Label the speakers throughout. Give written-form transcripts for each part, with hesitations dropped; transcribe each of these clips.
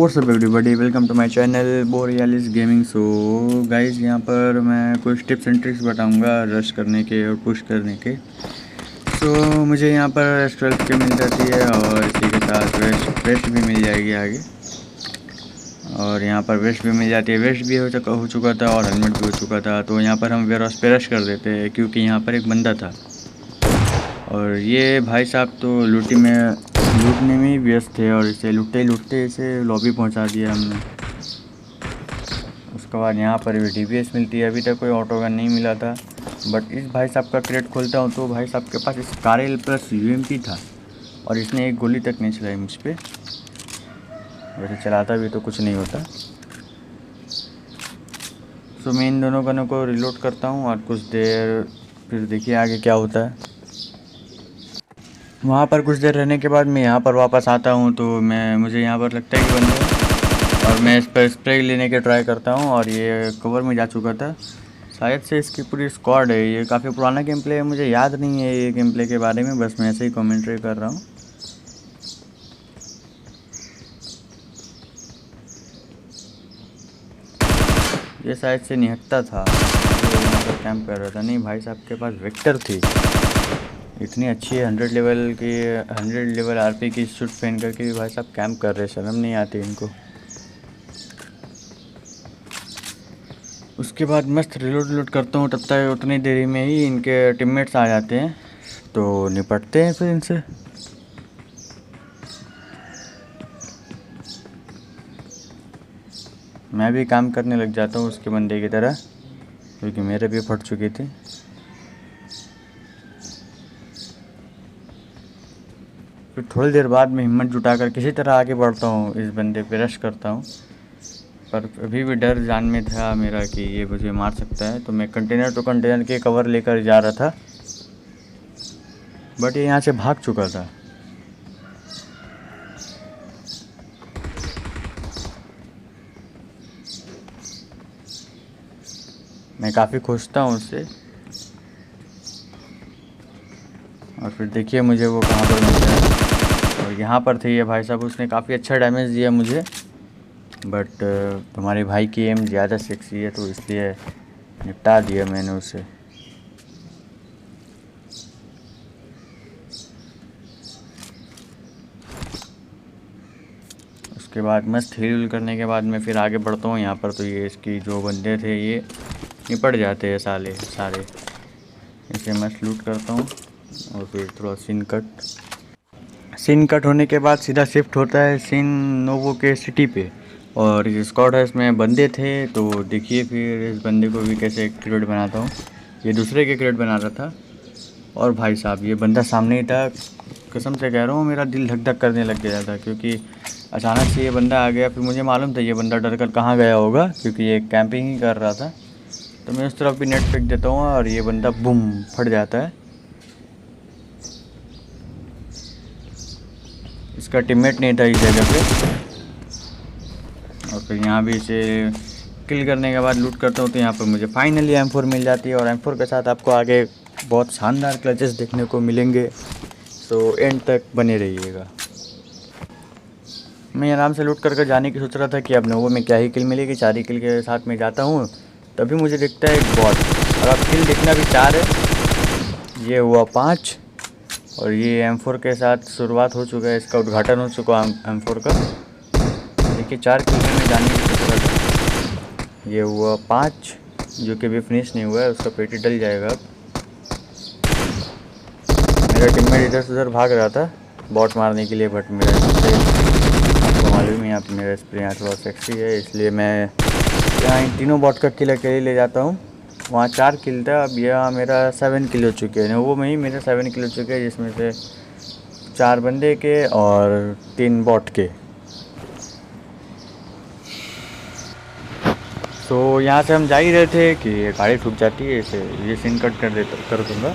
Speaker 1: What's up everybody, welcome to my channel borealis gaming. So guys, यहाँ पर मैं कुछ टिप्स एंड ट्रिक्स बताऊंगा रश करने के और पुश करने के। सो मुझे यहाँ पर S12 की मिल जाती है और इसी के साथ वेस्ट भी मिल जाएगी आगे। और यहाँ पर वेस्ट भी मिल जाती है, वेस्ट भी हो चुका था और हेलमेट भी हो चुका था। तो यहाँ पर हम वेयरहाउस पे रश कर देते हैं क्योंकि यहाँ पर एक बंदा था और ये भाई साहब तो लूटने में ही व्यस्त थे और इसे लूटते इसे लॉबी पहुंचा दिया हमने। उसके बाद यहाँ पर भी DPS मिलती है। अभी तक कोई ऑटो गन नहीं मिला था, बट इस भाई साहब का क्रेट खोलता हूँ तो भाई साहब के पास स्कारल प्लस UMP था और इसने एक गोली तक नहीं चलाई मुझ पर। वैसे चलाता भी तो कुछ नहीं होता। सो मैं इन दोनों गनों को रिलोड करता हूँ और कुछ देर फिर देखिए आगे क्या होता है। वहाँ पर कुछ देर रहने के बाद मैं यहाँ पर वापस आता हूँ तो मुझे यहाँ पर लगता है कि बंदे हैं और मैं इस पर स्प्रे लेने के ट्राई करता हूँ और ये कवर में जा चुका था। शायद से इसकी पूरी स्क्वाड है। ये काफ़ी पुराना गेम प्ले है, मुझे याद नहीं है ये गेम प्ले के बारे में, बस मैं ऐसे ही कमेंट्री कर रहा हूँ। ये शायद से निहत्ता था जो यहाँ पर कैंप कर रहा था। नहीं, भाई साहब के पास वेक्टर थी इतनी अच्छी है, 100 लेवल RP की सूट पहन करके भी भाई साहब कैंप कर रहे, शर्म नहीं आती इनको। उसके बाद मस्त रिलोड करता हूँ, तब तक उतनी देरी में ही इनके टीममेट्स आ जाते हैं तो निपटते हैं फिर इनसे। मैं भी काम करने लग जाता हूँ उसके बंदे की तरह क्योंकि मेरे भी फट चुके थे। फिर थोड़ी देर बाद मैं हिम्मत जुटाकर किसी तरह आगे बढ़ता हूँ, इस बंदे पे रश करता हूँ। पर अभी भी डर जान में था मेरा कि ये मुझे मार सकता है, तो मैं कंटेनर टू कंटेनर के कवर लेकर जा रहा था, बट ये यहाँ से भाग चुका था। मैं काफ़ी खोजता हूँ उससे और फिर देखिए मुझे वो कहाँ पर मिलता है और यहाँ पर थे ये भाई साहब। उसने काफ़ी अच्छा डैमेज दिया मुझे, बट तुम्हारे भाई की एम ज़्यादा सेक्सी है तो इसलिए निपटा दिया मैंने उसे। उसके बाद मस्त हील करने के बाद मैं फिर आगे बढ़ता हूँ। यहाँ पर तो ये इसकी जो बंदे थे ये निपट जाते हैं सारे। इसे मस्त लूट करता हूँ और फिर थोड़ा सीन कट होने के बाद सीधा शिफ्ट होता है सीन नोवो के सिटी पे। और इस स्क्वाड हाउस में बंदे थे तो देखिए फिर इस बंदे को भी कैसे क्रेट बनाता हूँ। ये दूसरे के क्रेट बना रहा था और भाई साहब ये बंदा सामने ही था। कसम से कह रहा हूँ मेरा दिल धक धक करने लग गया था क्योंकि अचानक से ये बंदा आ गया। फिर मुझे मालूम था ये बंदा डर कर कहाँ गया होगा क्योंकि ये कैंपिंग ही कर रहा था। तो मैं उस तरफ भी नेट फेंक देता हूँ और ये बंदा बूम फट जाता है। इसका टीममेट नहीं था इस जगह पे। और फिर यहाँ भी इसे किल करने के बाद लूट करता हूँ तो यहाँ पर मुझे फाइनली M4 मिल जाती है और M4 के साथ आपको आगे बहुत शानदार क्लचेस देखने को मिलेंगे, तो एंड तक बने रहिएगा। मैं आराम से लूट करके जाने की सोच रहा था कि अब नोवो में क्या ही किल मिलेगी। 4 ही किल के साथ में जाता हूँ तभी मुझे दिखता है एक बॉट और अब किल दिखना भी 4 है। ये हुआ 5 और ये M4 के साथ शुरुआत हो चुका है, इसका उद्घाटन हो चुका M4 का। देखिए 4 किल में जाने की सोच रहा था। ये हुआ 5 जो कि भी फिनिश नहीं हुआ है, उसका पेटी डल जाएगा। मेरा टीममेट इधर से उधर भाग रहा था बॉट मारने के लिए, बट मेरा आपको मालूम है आप मेरा स्प्रे यहाँ थोड़ा सेक्सी है, इसलिए मैं यहाँ इन तीनों बॉट का किल अकेले ले जाता हूँ। वहाँ 4 किल था, अब यहाँ मेरा 7 किल हो चुके हैं। वो में ही मेरे 7 किल हो चुके हैं जिसमें से 4 बंदे के और 3 बॉट के। तो यहाँ से हम जा ही रहे थे कि गाड़ी ठुक जाती है, इसे ये सीन कट कर दूँगा।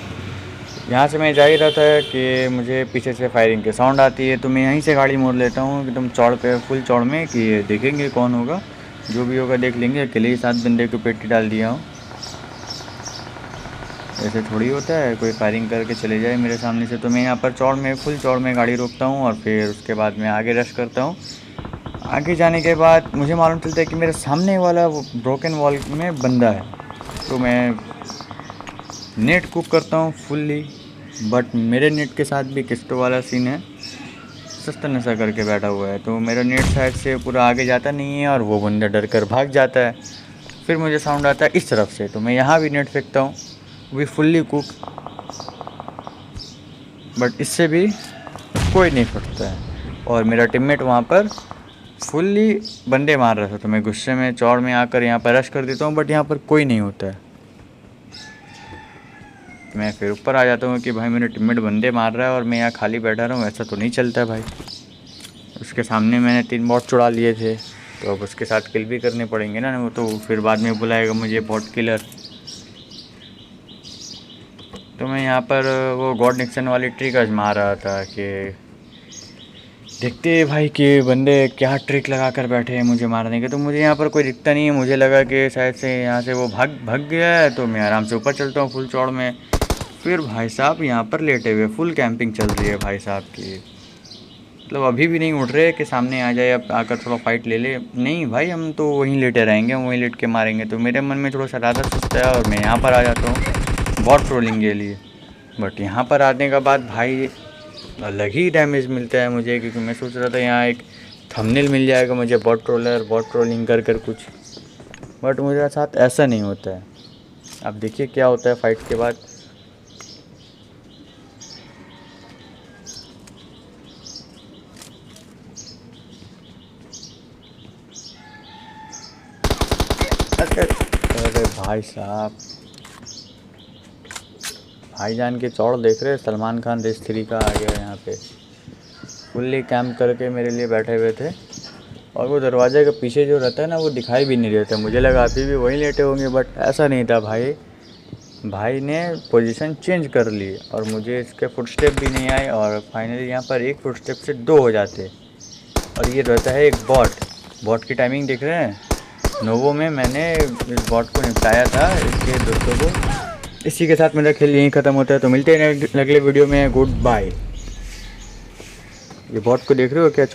Speaker 1: यहाँ से मैं जा ही रहा था कि मुझे पीछे से फायरिंग की साउंड आती है तो मैं यहीं से गाड़ी मोड़ लेता हूँ एकदम चौड़ पे, फुल चौड़ में कि देखेंगे कौन होगा, जो भी होगा देख लेंगे। अकेले ही 7 बंदे को पेटी डाल दिया हूँ। ऐसे थोड़ी होता है कोई फायरिंग करके चले जाए मेरे सामने से। तो मैं यहाँ पर फुल चौड़ में गाड़ी रोकता हूँ और फिर उसके बाद मैं आगे रश करता हूँ। आगे जाने के बाद मुझे मालूम चलता है कि मेरे सामने वाला ब्रोकन वॉल में बंदा है। तो मैं नेट कुक करता हूँ फुल्ली, बट मेरे नेट के साथ भी किस्टो वाला सीन है, सस्ता नशा करके बैठा हुआ है। तो मेरा नेट साइड से पूरा आगे जाता नहीं है और वो बंदा डर कर भाग जाता है। फिर मुझे साउंड आता है इस तरफ से, तो मैं यहाँ भी नेट फेंकता हूँ, वो भी फुल्ली कुक, बट इससे भी कोई नहीं फटता है। और मेरा टीममेट वहाँ पर फुल्ली बंदे मार रहा था, तो मैं गुस्से में चौड़ में आकर यहाँ पर रश कर देता हूँ, बट यहाँ पर कोई नहीं होता है। मैं फिर ऊपर आ जाता हूँ कि भाई मेरे टीममेट बंदे मार रहा है और मैं यहाँ खाली बैठा रहा हूँ, ऐसा तो नहीं चलता है भाई। उसके सामने मैंने 3 बॉट चुरा लिए थे, तो अब उसके साथ किल भी करने पड़ेंगे ना, वो तो फिर बाद में बुलाएगा मुझे बॉट किलर। तो मैं यहाँ पर वो गॉड निक्सन वाली ट्रिक आजमा रहा था कि देखते हैं भाई कि बंदे क्या ट्रिक लगा कर बैठे हैं मुझे मारने के। तो मुझे यहाँ पर कोई दिखता नहीं है, मुझे लगा कि शायद से यहाँ से वो भाग गया है, तो मैं आराम से ऊपर चलता हूँ फुल चौड़ में। फिर भाई साहब यहाँ पर लेटे हुए फुल कैंपिंग चल रही है भाई साहब की, मतलब अभी भी नहीं उठ रहे कि सामने आ जाए अब आकर थोड़ा फाइट ले ले। नहीं भाई, हम तो वहीं लेटे रहेंगे, हम वहीं लेट के मारेंगे। तो मेरे मन में थोड़ा शरारत सोचता है और मैं यहाँ पर आ जाता हूँ बॉट ट्रोलिंग के लिए। बट यहाँ पर आने के बाद भाई अलग ही डैमेज मिलता है मुझे, क्योंकि मैं सोच रहा था यहाँ एक थंबनेल मिल जाएगा मुझे बॉट ट्रोलिंग कर कुछ, बट मेरे साथ ऐसा नहीं होता है। अब देखिए क्या होता है फाइट के बाद। अरे भाई साहब, भाईजान की चौड़ देख रहे, सलमान खान रेस 3 का आ गया यहाँ पे, फुल्ली कैंप करके मेरे लिए बैठे हुए थे। और वो दरवाजे के पीछे जो रहता है ना, वो दिखाई भी नहीं देता। मुझे लगा अभी भी वहीं लेटे होंगे, बट ऐसा नहीं था भाई ने पोजीशन चेंज कर ली और मुझे इसके फुटस्टेप भी नहीं आए। और फाइनली यहाँ पर एक फुटस्टेप से 2 हो जाते। और ये रहता है एक बॉट की टाइमिंग देख रहे हैं, नोवो में मैंने इस बॉट को निपटाया था, इसके दोस्तों को। इसी के साथ मेरा खेल यहीं ख़त्म होता है। तो मिलते हैं अगले वीडियो में, गुड बाय। ये बॉट को देख रहे हो क्या?